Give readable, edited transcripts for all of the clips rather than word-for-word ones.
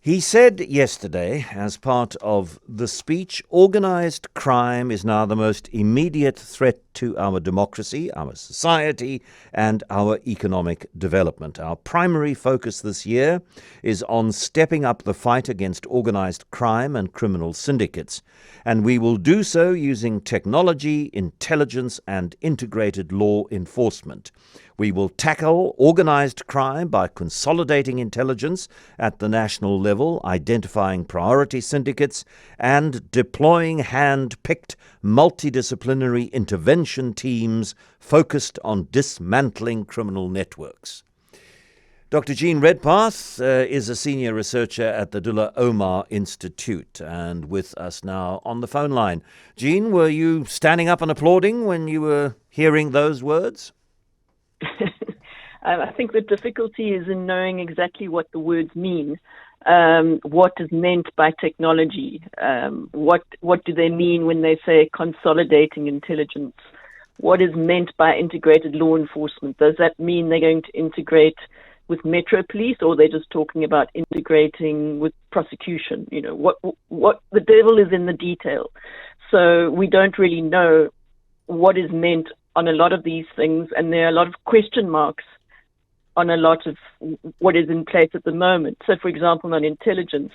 He said yesterday, as part of the speech, organised crime is now the most immediate threat to our democracy, our society, and our economic development. Our primary focus this year is on stepping up the fight against organised crime and criminal syndicates, and we will do so using technology, intelligence, and integrated law enforcement. We will tackle organised crime by consolidating intelligence at the national level, identifying priority syndicates, and deploying hand-picked multidisciplinary intervention teams focused on dismantling criminal networks. Dr Jean Redpath is a senior researcher at the Dullah Omar Institute and with us now on the phone line. Jean, were you standing up and applauding when you were hearing those words? I think the difficulty is in knowing exactly what the words mean. What is meant by technology? What do they mean when they say consolidating intelligence? What is meant by integrated law enforcement? Does that mean they're going to integrate with Metro Police, or they're just talking about integrating with prosecution? You know, what the devil is in the detail. So we don't really know what is meant on a lot of these things, and there are a lot of question marks on a lot of what is in place at the moment. So, for example, on intelligence,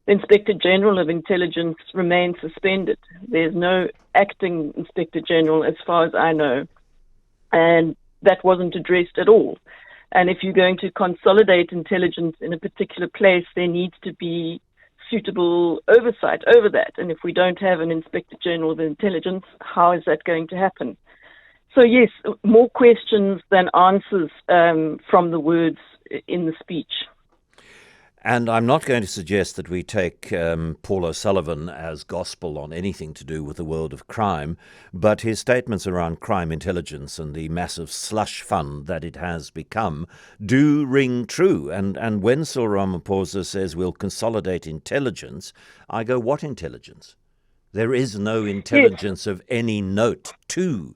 the Inspector General of Intelligence remains suspended. There's no acting Inspector General, as far as I know, and that wasn't addressed at all. And if you're going to consolidate intelligence in a particular place, there needs to be suitable oversight over that. And if we don't have an Inspector General of Intelligence, how is that going to happen? So yes, more questions than answers from the words in the speech. And I'm not going to suggest that we take Paul O'Sullivan as gospel on anything to do with the world of crime, but his statements around crime intelligence and the massive slush fund that it has become do ring true. And when Cyril Ramaphosa says we'll consolidate intelligence, I go, what intelligence? There is no intelligence of any note to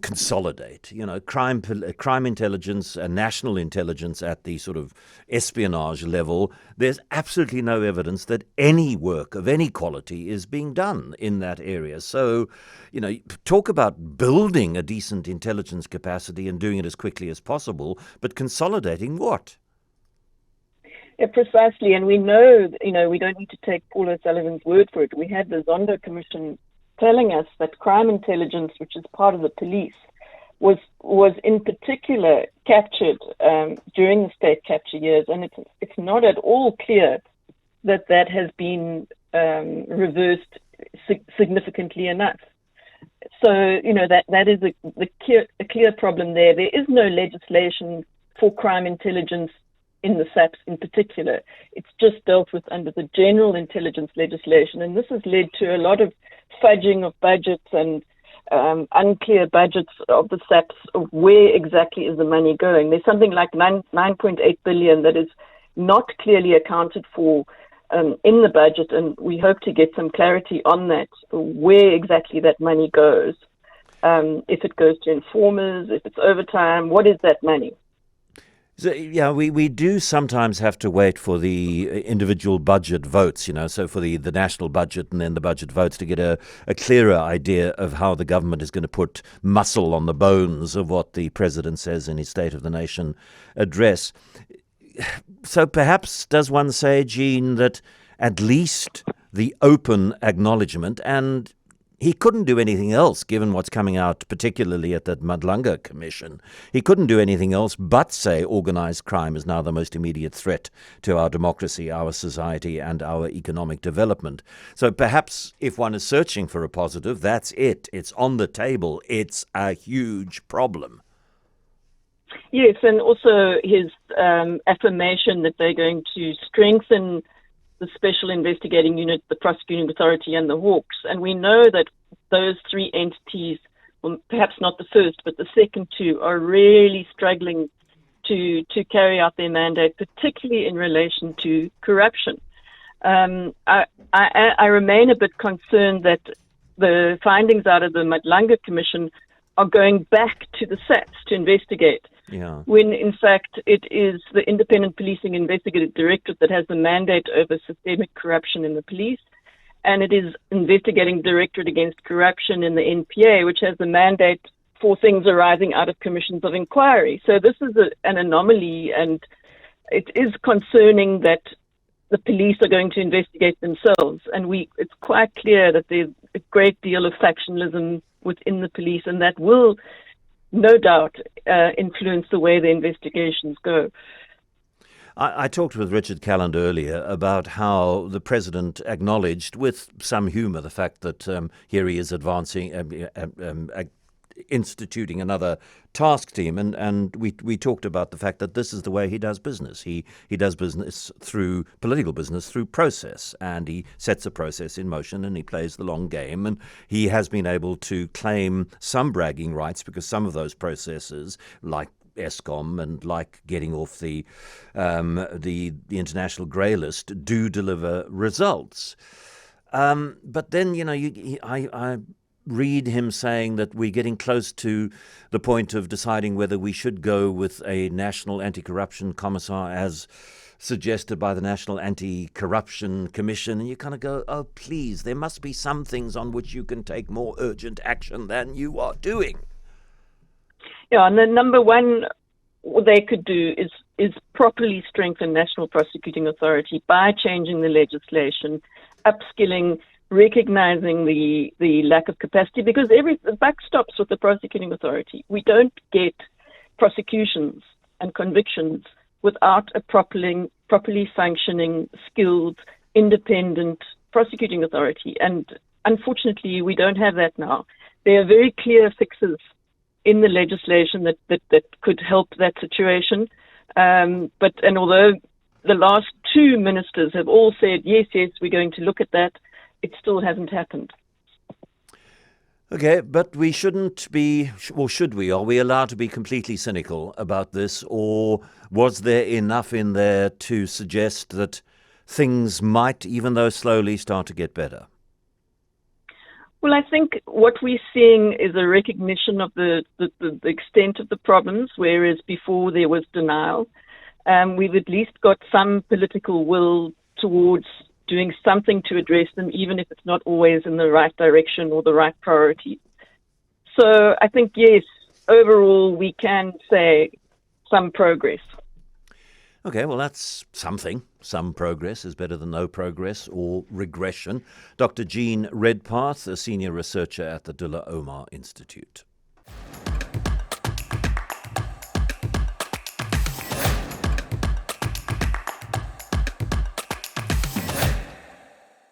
consolidate, crime intelligence and national intelligence at the sort of espionage level. There's absolutely no evidence that any work of any quality is being done in that area. So, talk about building a decent intelligence capacity and doing it as quickly as possible, but consolidating what? Yeah, precisely. And we know, we don't need to take Paul O'Sullivan's word for it. We had the Zondo Commission telling us that crime intelligence, which is part of the police, was in particular captured during the state capture years, and it's not at all clear that has been reversed significantly enough. So that is a clear problem there. There is no legislation for crime intelligence in the SAPS in particular. It's just dealt with under the general intelligence legislation, and this has led to a lot of fudging of budgets and unclear budgets of the SAPS of where exactly is the money going. There's something like 9.8 billion that is not clearly accounted for in the budget, and we hope to get some clarity on that, where exactly that money goes. If it goes to informers, if it's overtime, what is that money? So, yeah, we do sometimes have to wait for the individual budget votes, so for the national budget and then the budget votes to get a clearer idea of how the government is going to put muscle on the bones of what the president says in his State of the Nation address. So perhaps does one say, Jean, that at least the open acknowledgement, and he couldn't do anything else, given what's coming out, particularly at the Madlanga Commission. He couldn't do anything else but say organised crime is now the most immediate threat to our democracy, our society, and our economic development. So perhaps if one is searching for a positive, that's it. It's on the table. It's a huge problem. Yes, and also his affirmation that they're going to strengthen the Special Investigating Unit, the Prosecuting Authority, and the Hawks. And we know that those three entities, well, perhaps not the first, but the second two, are really struggling to carry out their mandate, particularly in relation to corruption. I remain a bit concerned that the findings out of the Madlanga Commission are going back to the SAPS to investigate. Yeah. when in fact it is the Independent Policing Investigative Directorate that has the mandate over systemic corruption in the police, and it is Investigating Directorate Against Corruption in the NPA, which has the mandate for things arising out of commissions of inquiry. So this is an anomaly, and it is concerning that the police are going to investigate themselves. And it's quite clear that there's a great deal of factionalism within the police, and that will no doubt influence the way the investigations go. I talked with Richard Calland earlier about how the president acknowledged, with some humour, the fact that here he is advancing, instituting another task team, and we talked about the fact that this is the way he does business. He does business through political business, through process, and he sets a process in motion and he plays the long game, and he has been able to claim some bragging rights because some of those processes, like ESCOM and like getting off the international grey list, do deliver results. But then, I read him saying that we're getting close to the point of deciding whether we should go with a national anti-corruption commissar as suggested by the National Anti-Corruption Commission. And you kind of go, oh, please, there must be some things on which you can take more urgent action than you are doing. Yeah, and the number one what they could do is properly strengthen National Prosecuting Authority by changing the legislation, upskilling, recognizing the lack of capacity, because the buck stops with the prosecuting authority. We don't get prosecutions and convictions without a properly functioning, skilled, independent prosecuting authority. And unfortunately, we don't have that now. There are very clear fixes in the legislation that could help that situation. But although the last two ministers have all said, yes, we're going to look at that, it still hasn't happened. Okay, but we shouldn't be, or should we? Are we allowed to be completely cynical about this, or was there enough in there to suggest that things might, even though slowly, start to get better? Well, I think what we're seeing is a recognition of the extent of the problems, whereas before there was denial. We've at least got some political will towards doing something to address them, even if it's not always in the right direction or the right priority. So I think, yes, overall we can say some progress. Okay, well, that's something. Some progress is better than no progress or regression. Dr. Jean Redpath, a senior researcher at the Dullah Omar Institute.